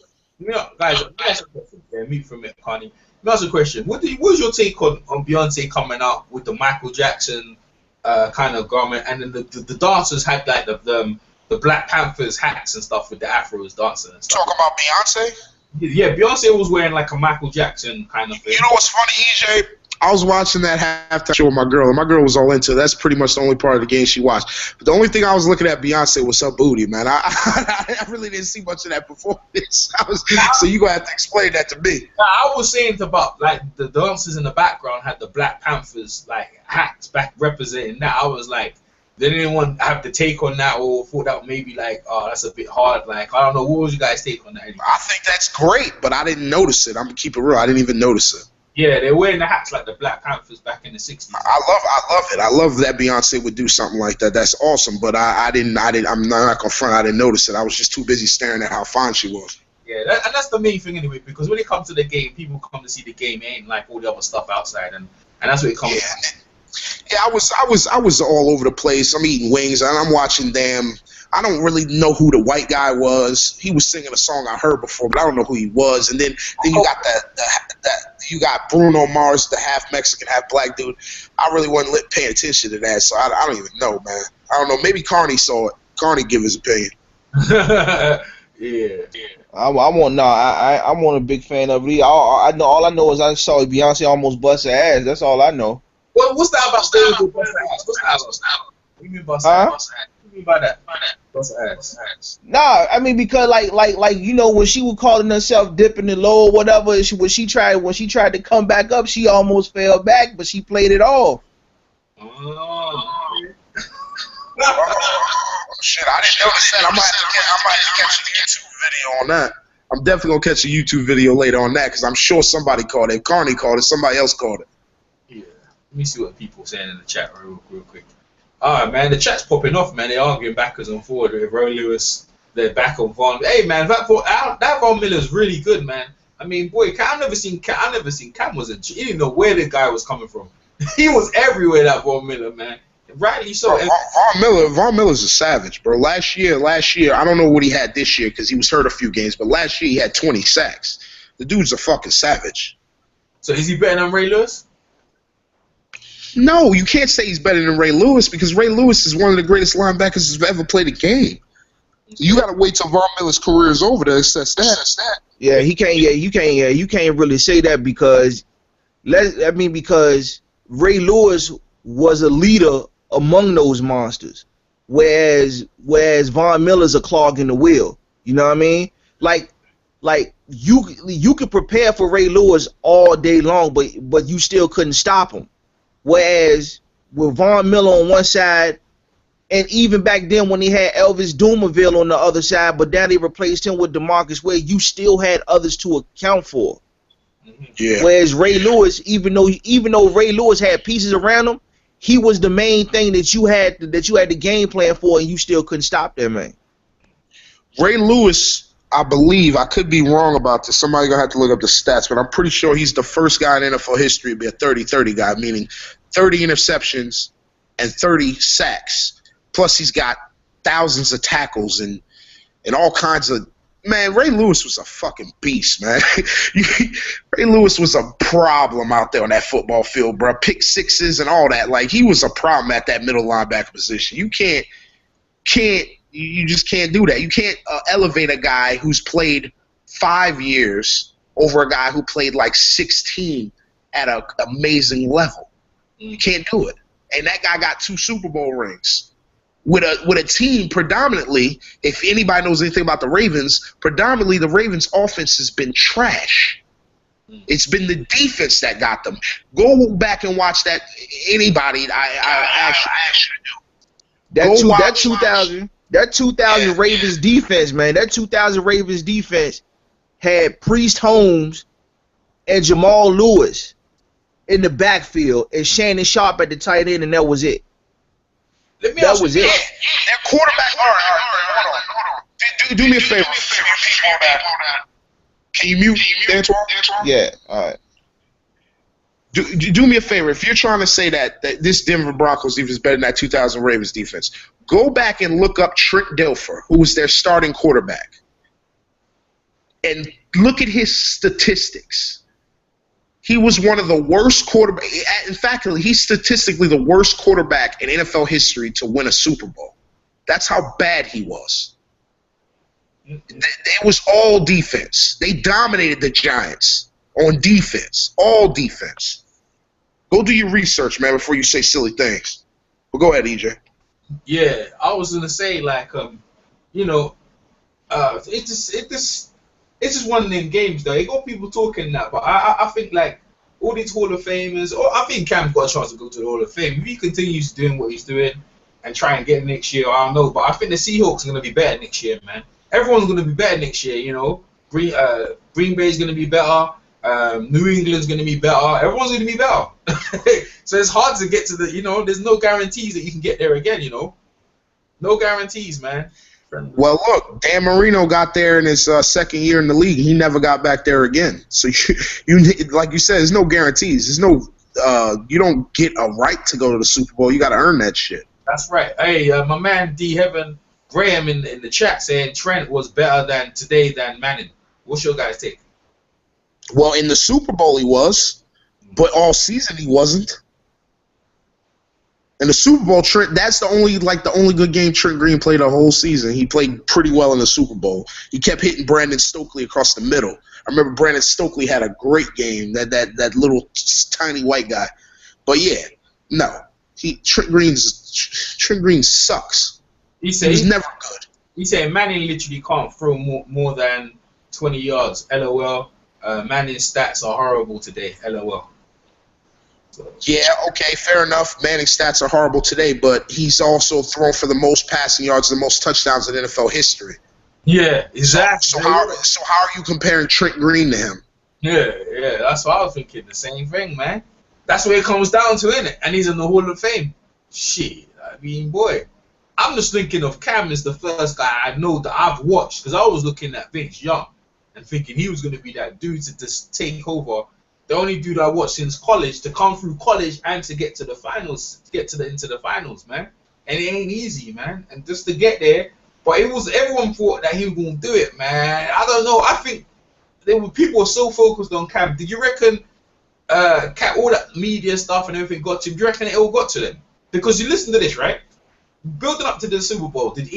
Guys, let me ask a question. Yeah, mute for a minute, Connie. Let me ask you a question. What was your take on Beyonce coming out with the Michael Jackson kind of garment, and then the dancers had like the Black Panthers hats and stuff with the afros dancing and stuff. Talk about Beyonce? Yeah, Beyonce was wearing like a Michael Jackson kind of thing. You know what's funny, EJ? I was watching that halftime show with my girl, and my girl was all into it. That's pretty much the only part of the game she watched. But the only thing I was looking at Beyonce was her booty, man. I really didn't see much of that performance. So you're going to have to explain that to me. I was saying about, like, the dancers in the background had the Black Panthers, like, hats back representing that. I was like, did anyone have the take on that, or thought that maybe, like, oh, that's a bit hard? Like, I don't know. What was your guys' take on that? Anyway? I think that's great, but I didn't notice it. I'm going to keep it real. I didn't even notice it. Yeah, they're wearing the hats like the Black Panthers back in the 60s. I love it. I love that Beyonce would do something like that. That's awesome. But I'm not gonna front. I didn't notice it. I was just too busy staring at how fine she was. Yeah, and that's the main thing anyway. Because when it comes to the game, people come to see the game. It ain't like all the other stuff outside, and that's what it comes. Yeah, I was all over the place. I'm eating wings and I'm watching them. I don't really know who the white guy was. He was singing a song I heard before, but I don't know who he was. And then you got that you got Bruno Mars, the half Mexican, half black dude. I really wasn't paying attention to that, so I don't even know, man. I don't know. Maybe Carney saw it. Carney give his opinion. Yeah. I'm a big fan of it. All I know is I saw Beyonce almost bust her ass. That's all I know. What's that about stereotypical bust ass? What's that about? What do you mean bust ass? What do you mean by that? Bust ass. Nah, I mean because like you know when she was calling herself dipping the low or whatever, when she tried to come back up, she almost fell back, but she played it off. Oh. Shit, I didn't notice that. I might catch a YouTube video on that. I'm definitely gonna catch a YouTube video later on that because I'm sure somebody called it. If Carney called it, somebody else called it. Yeah. Let me see what people are saying in the chat real quick. Alright, man, the chat's popping off, man. They're arguing backwards and forward with Ray Lewis. They're back on Von. Hey, man, that Von Miller's really good, man. I mean, boy, I've never seen Cam was he didn't know where the guy was coming from. He was everywhere, that Von Miller, man. Rightly so. Von Miller's a savage, bro. Last year, I don't know what he had this year because he was hurt a few games, but last year he had 20 sacks. The dude's a fucking savage. So is he better than Ray Lewis? No, you can't say he's better than Ray Lewis because Ray Lewis is one of the greatest linebackers who's ever played a game. You gotta wait till Von Miller's career is over to assess that. Yeah, you can't really say that because Ray Lewis was a leader among those monsters, whereas Von Miller's a clog in the wheel. You know what I mean? Like you could prepare for Ray Lewis all day long, but you still couldn't stop him. Whereas with Von Miller on one side, and even back then when he had Elvis Dumerville on the other side, but now they replaced him with DeMarcus Ware, you still had others to account for. Yeah. Whereas Ray Lewis, even though Ray Lewis had pieces around him, he was the main thing that you had the game plan for, and you still couldn't stop that man. Ray Lewis, I believe, I could be wrong about this. Somebody gonna have to look up the stats, but I'm pretty sure he's the first guy in NFL history to be a 30-30 guy, meaning 30 interceptions and 30 sacks. Plus, he's got thousands of tackles and all kinds of. Man, Ray Lewis was a fucking beast, man. Ray Lewis was a problem out there on that football field, bro. Pick sixes and all that. Like, he was a problem at that middle linebacker position. You just can't do that. You can't elevate a guy who's played 5 years over a guy who played like 16 at an amazing level. You can't do it. And that guy got 2 Super Bowl rings. With a team predominantly, if anybody knows anything about the Ravens, predominantly the Ravens' offense has been trash. It's been the defense that got them. Go back and watch that. Anybody, I actually do. That 2000 Ravens defense, man. That 2000 Ravens defense had Priest Holmes and Jamal Lewis in the backfield and Shannon Sharp at the tight end, and that was it. That was it. Their quarterback. All right, hold on. Do me a favor. Can you mute Antoine? Yeah. All right. Do me a favor. If you're trying to say that this Denver Broncos defense is better than that 2000 Ravens defense, go back and look up Trent Dilfer, who was their starting quarterback, and look at his statistics. He was one of the worst quarterbacks. In fact, he's statistically the worst quarterback in NFL history to win a Super Bowl. That's how bad he was. It was all defense. They dominated the Giants on defense. All defense. Go do your research, man, before you say silly things. Well, go ahead, EJ. Yeah, I was gonna say it's just one of them games, though. You got people talking now, but I think like all these Hall of Famers, or I think Cam's got a chance to go to the Hall of Fame. If he continues doing what he's doing and try and get next year, I don't know. But I think the Seahawks are going to be better next year, man. Everyone's going to be better next year, you know. Green Bay's going to be better. New England's going to be better. Everyone's going to be better. So it's hard to get to there's no guarantees that you can get there again, you know. No guarantees, man. Well, look, Dan Marino got there in his second year in the league. He never got back there again. So you like you said, there's no guarantees. There's no you don't get a right to go to the Super Bowl. You got to earn that shit. That's right. Hey, my man D Heaven Graham in the chat saying Trent was better than Manning. What's your guys' take? Well, in the Super Bowl he was, but all season he wasn't. In the Super Bowl, Trent, that's the only good game Trent Green played the whole season. He played pretty well in the Super Bowl. He kept hitting Brandon Stokely across the middle. I remember Brandon Stokely had a great game, that little tiny white guy. But yeah, no. Trent Green sucks. He was never good. He said Manning literally can't throw more than 20 yards. LOL. Manning's stats are horrible today. LOL. Yeah, okay, fair enough. Manning's stats are horrible today, but he's also thrown for the most passing yards and the most touchdowns in NFL history. Yeah, exactly. So how are you comparing Trent Green to him? Yeah, that's what I was thinking. The same thing, man. That's what it comes down to, innit? And he's in the Hall of Fame. Shit, I mean, boy. I'm just thinking of Cam as the first guy I know that I've watched, because I was looking at Vince Young and thinking he was going to be that dude to just take over. The only dude I watched since college to come through college and to get to the finals, into the finals, man. And it ain't easy, man. And just to get there, but everyone thought that he was gonna do it, man. I don't know. I think people were so focused on Cam. Did you reckon all that media stuff and everything got to him? Do you reckon it all got to them? Because you listen to this, right? Building up to the Super Bowl, did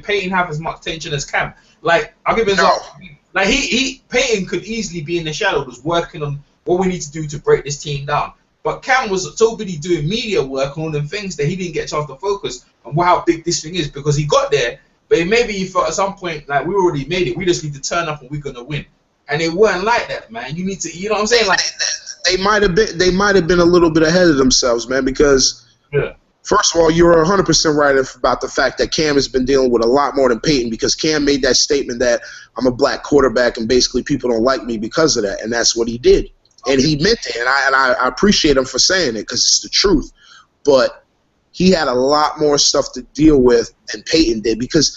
Peyton have as much tension as Cam? Like, I'll give you an example. Like Peyton could easily be in the shadows working on what we need to do to break this team down. But Cam was so busy doing media work and all them things that he didn't get a chance to focus on how big this thing is, because he got there, but maybe he felt at some point like we already made it. We just need to turn up and we're gonna win. And it weren't like that, man. You need to, you know what I'm saying? Like they might have been a little bit ahead of themselves, man, because first of all, you're 100% right about the fact that Cam has been dealing with a lot more than Peyton, because Cam made that statement that I'm a black quarterback and basically people don't like me because of that, and that's what he did. And he meant it, and I appreciate him for saying it because it's the truth. But he had a lot more stuff to deal with than Peyton did, because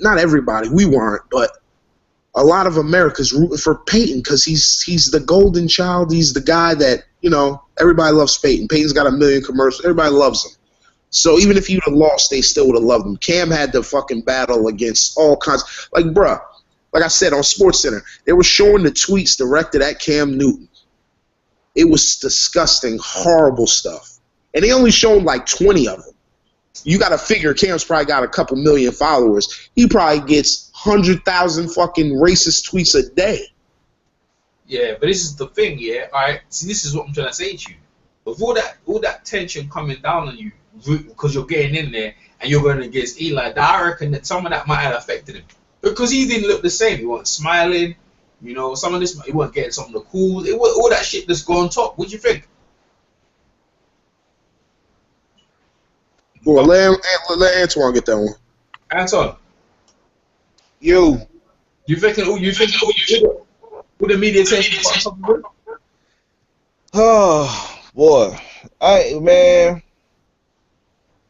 not everybody, we weren't, but a lot of America's rooting for Peyton because he's the golden child. He's the guy that, everybody loves Peyton. Peyton's got a million commercials. Everybody loves him. So even if he would have lost, they still would have loved him. Cam had to fucking battle against all kinds. Like, bruh, like I said on SportsCenter, they were showing the tweets directed at Cam Newton. It was disgusting, horrible stuff. And they only showed like 20 of them. You got to figure Cam's probably got a couple million followers. He probably gets 100,000 fucking racist tweets a day. Yeah, but this is the thing, yeah. All right, see, this is what I'm trying to say to you. With all that tension coming down on you, because you're getting in there and you're going against Eli, I reckon that some of that might have affected him. Because he didn't look the same. He wasn't smiling. Some of this, he wasn't getting some of the cool. All that shit that's gone top. What do you think? Well, let Antoine get that one. Anton. You think all the media attention? Oh boy, man.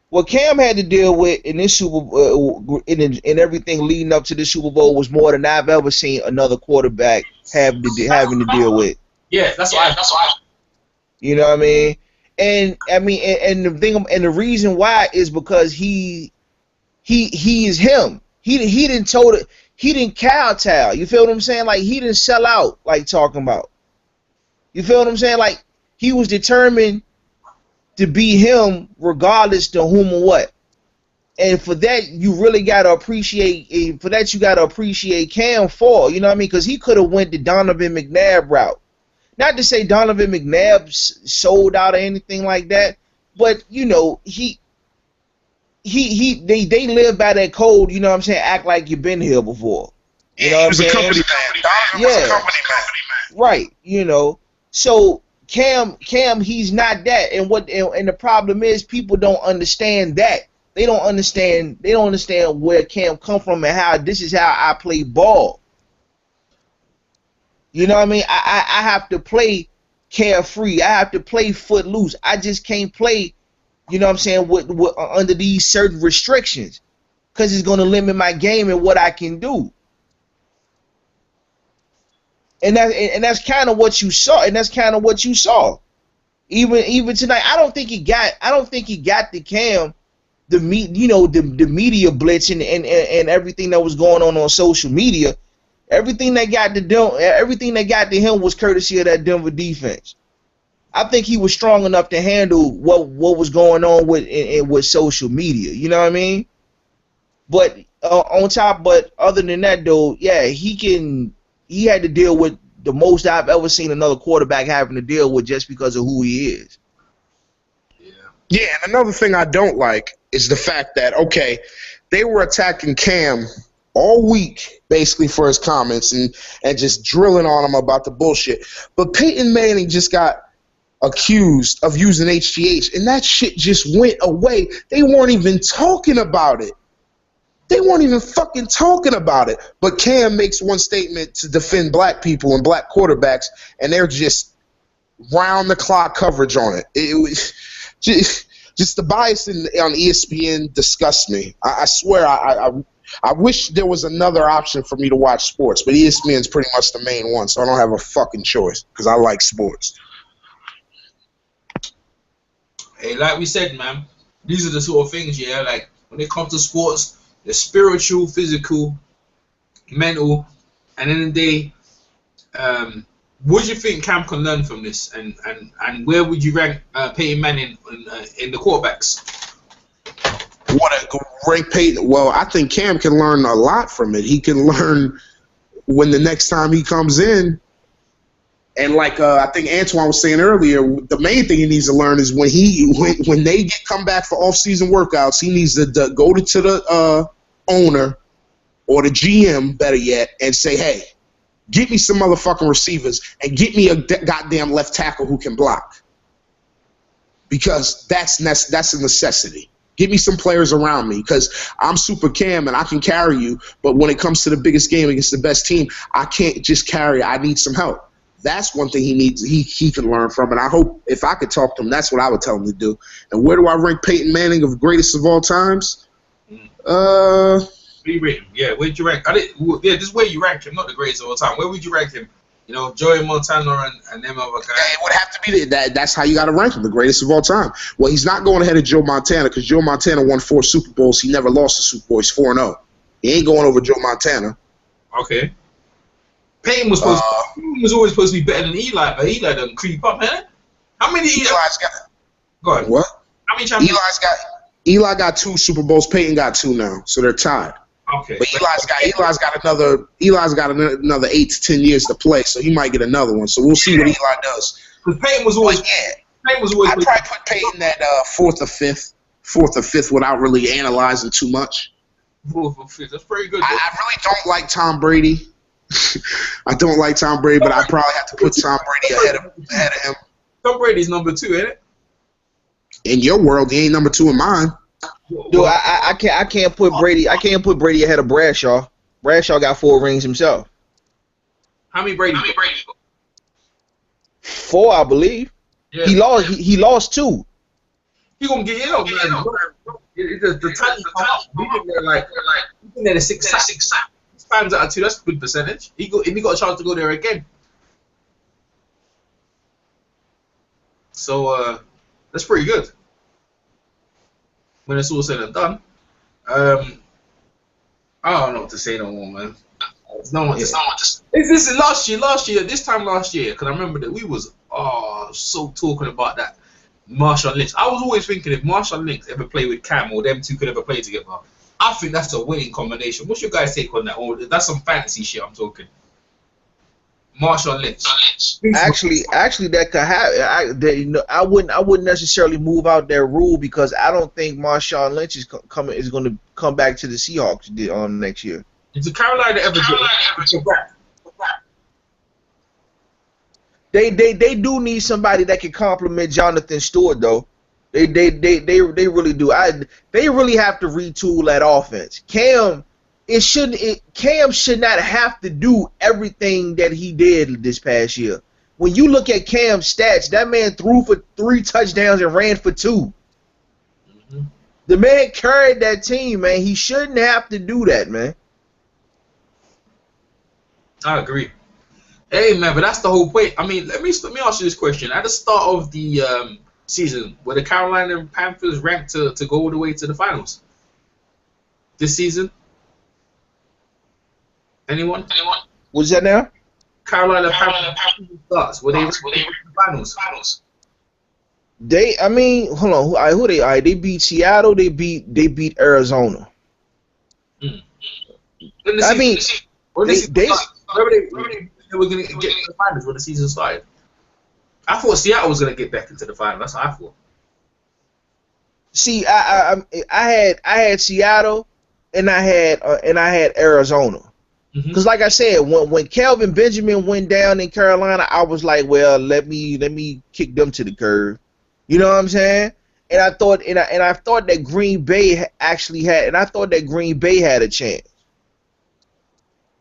What Cam had to deal with in this Super Bowl, in everything leading up to the Super Bowl, was more than I've ever seen another quarterback having to deal with. Yeah, that's why. You know what I mean? And the thing, and the reason why is because he is him. He didn't kowtow. You feel what I'm saying? Like, he didn't sell out, like talking about. You feel what I'm saying? Like, he was determined to be him regardless to whom or what. And for that, you really got to appreciate, Cam for, you know what I mean? Because he could have went the Donovan McNabb route. Not to say Donovan McNabb sold out or anything like that, but, they live by that code, you know what I'm saying? Act like you've been here before. You know what I'm saying? Company man. Donovan was a company man. Right, So Cam, he's not that, and the problem is people don't understand that. They don't understand where Cam come from and how this is how I play ball. You know what I mean? I have to play carefree. I have to play footloose. I just can't play, you know what I'm saying, with under these certain restrictions, because it's going to limit my game and what I can do. And that's kind of what you saw. Even tonight, I don't think he got the Cam, the media blitz and everything that was going on social media. Everything they got to him was courtesy of that Denver defense. I think he was strong enough to handle what was going on with social media. You know what I mean? But but other than that, though, yeah, he had to deal with the most I've ever seen another quarterback having to deal with just because of who he is. Yeah, and another thing I don't like is the fact that, okay, they were attacking Cam all week, basically, for his comments and just drilling on him about the bullshit. But Peyton Manning just got accused of using HGH, and that shit just went away. They weren't even talking about it. They weren't even fucking talking about it. But Cam makes one statement to defend black people and black quarterbacks, and they're just round-the-clock coverage on it. It was just the bias on ESPN disgusts me. I swear, I wish there was another option for me to watch sports, but ESPN's pretty much the main one, so I don't have a fucking choice because I like sports. Hey, like we said, man, these are the sort of things, yeah, like when it comes to sports, the spiritual, physical, mental, and in the day, what do you think Cam can learn from this, and where would you rank Peyton Manning in the quarterbacks? What a great Peyton. Well, I think Cam can learn a lot from it. He can learn when the next time he comes in, and like I think Antoine was saying earlier, the main thing he needs to learn is when they come back for off-season workouts, he needs to go to the owner or the GM, better yet, and say, hey, get me some motherfucking receivers and get me a goddamn left tackle who can block. Because that's a necessity. Get me some players around me because I'm Super Cam and I can carry you, but when it comes to the biggest game against the best team, I can't just carry. I need some help. That's one thing he can learn from, and I hope if I could talk to him, that's what I would tell him to do. And where do I rank Peyton Manning of greatest of all times? Where you rate him? Yeah, where'd you rank? This is where you rank him, not the greatest of all time. Where would you rank him? You know, Joey Montana and them other guys. Yeah, it would have to be that's how you got to rank him, the greatest of all time. Well, he's not going ahead of Joe Montana because Joe Montana won 4 Super Bowls. He never lost a Super Bowl. He's 4-0. He ain't going over Joe Montana. Okay. Peyton was always supposed to be better than Eli, but Eli doesn't creep up, man. How many Eli's got? Go ahead. What? How many champions? Eli got 2 Super Bowls. Peyton got 2 now, so they're tied. Okay. But Eli's got another 8 to 10 years to play, so he might get another one. So we'll see what Eli does. Because Peyton was always. Peyton was always. I'd probably put Peyton at 4th or 5th without really analyzing too much. 4th or 5th. That's pretty good. I really don't like Tom Brady. I don't like Tom Brady, but I probably have to put Tom Brady ahead of him. Tom Brady's number 2, ain't it? In your world, he ain't number 2 in mine. Dude, I can't put Brady ahead of Bradshaw. Bradshaw got 4 rings himself. How many Brady? 4, I believe. Yeah. He lost 2. He gonna get it up, man. The talent. You think they're 6 times out of 2. That's a good percentage. He got a chance to go there again. So that's pretty good. When it's all said and done, I don't know what to say no more, man. It's not what to say. This is last year, this time last year, because I remember that we was so talking about that Marshawn Lynch. I was always thinking if Marshawn Lynch ever played with Cam or them two could ever play together, I think that's a winning combination. What's your guys' take on that? Or that's some fantasy shit I'm talking. Marshawn Lynch. Actually, that could happen. I wouldn't necessarily move out their rule because I don't think Marshawn Lynch is going to come back to the Seahawks next year. Did Carolina ever get back? They do need somebody that can complement Jonathan Stewart though. They really do. They really have to retool that offense. Cam should not have to do everything that he did this past year. When you look at Cam's stats, that man threw for 3 touchdowns and ran for 2. Mm-hmm. The man carried that team, man. He shouldn't have to do that, man. I agree. Hey, man, but that's the whole point. I mean, let me ask you this question. At the start of the season, were the Carolina Panthers ranked to go all the way to the finals this season? Anyone? What's that now? Carolina Panthers starts. Were they in the finals? I mean, hold on. Who they? They beat Seattle. They beat Arizona. I mean, they were going to get to the finals when the season started. I thought Seattle was going to get back into the finals. That's what I thought. See, I had Seattle, and I had Arizona. Because like I said, when Kelvin Benjamin went down in Carolina, I was like, well, let me kick them to the curb. You know what I'm saying? And I thought that Green Bay actually had, and I thought that Green Bay had a chance.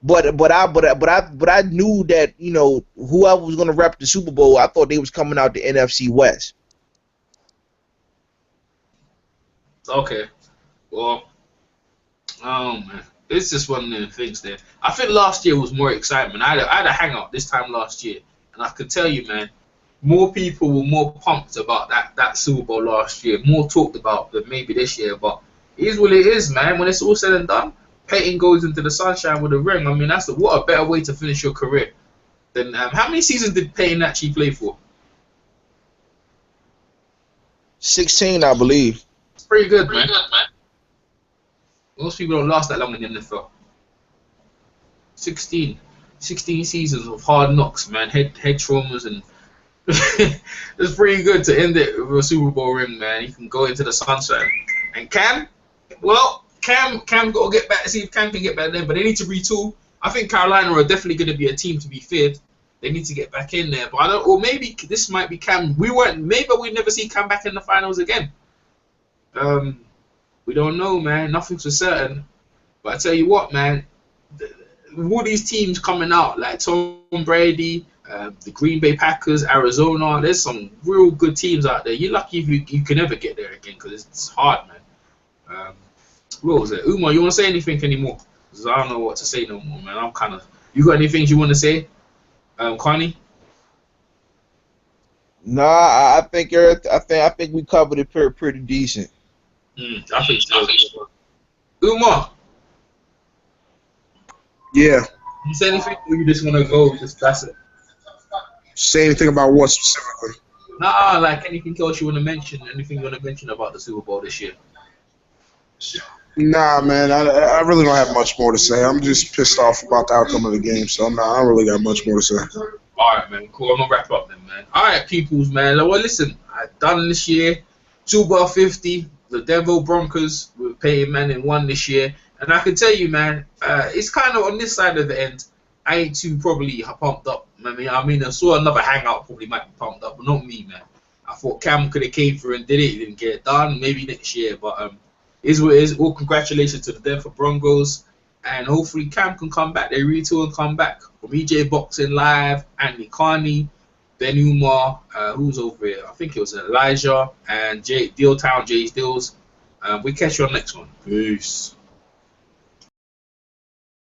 But I knew that, you know, whoever was gonna rep the Super Bowl, I thought they was coming out the NFC West. Okay, well, oh man, it's just one of the things there. I think last year was more excitement. I had a hangout this time last year, and I could tell you, man, more people were more pumped about that Super Bowl last year, more talked about than maybe this year. But it is what it is, man. When it's all said and done, Peyton goes into the sunshine with a ring. I mean, what a better way to finish your career than how many seasons did Peyton actually play for? 16, I believe. It's pretty good, man. Most people don't last that long in the NFL. 16 seasons of hard knocks, man. Head traumas, and it's pretty good to end it with a Super Bowl ring, man. You can go into the sunshine. And Cam got to get back to see if Cam can get back there, but they need to retool. I think Carolina are definitely going to be a team to be feared. They need to get back in there, but or maybe this might be Cam. Maybe we never see Cam back in the finals again. We don't know, man. Nothing's for certain. But I tell you what, man, all these teams coming out, like Tom Brady, the Green Bay Packers, Arizona, there's some real good teams out there. You're lucky if you can ever get there again, because it's hard, man. What was it? Umar, you want to say anything anymore? Because I don't know what to say no more, man. You got any things you want to say, Connie? Nah, I think we covered it pretty decent. I think so. Umar, Yeah. you say anything, or you just want to go discuss it? Say anything about what specifically? Nah, like anything else you want to mention? Anything you want to mention about the Super Bowl this year? Nah, man, I really don't have much more to say. I'm just pissed off about the outcome of the game, so I don't really got much more to say. All right, man. Cool. I'm gonna wrap up then, man. All right, peoples, man. Well, listen, I've done this year. Super Bowl 50. The Denver Broncos with Peyton Manning won this year, and I can tell you, man, it's kind of on this side of the end. I ain't too probably pumped up. I mean, I saw another hangout probably might be pumped up, but not me, man. I thought Cam could have came through and did it. He didn't get it done. Maybe next year, but is what it is. All congratulations to the Denver Broncos, and hopefully Cam can come back. They retool and come back. From EJ Boxing Live, Anthony Carney, Ben Umar, who's over here? I think it was Elijah and Jay's Deals. We catch you on the next one. Peace.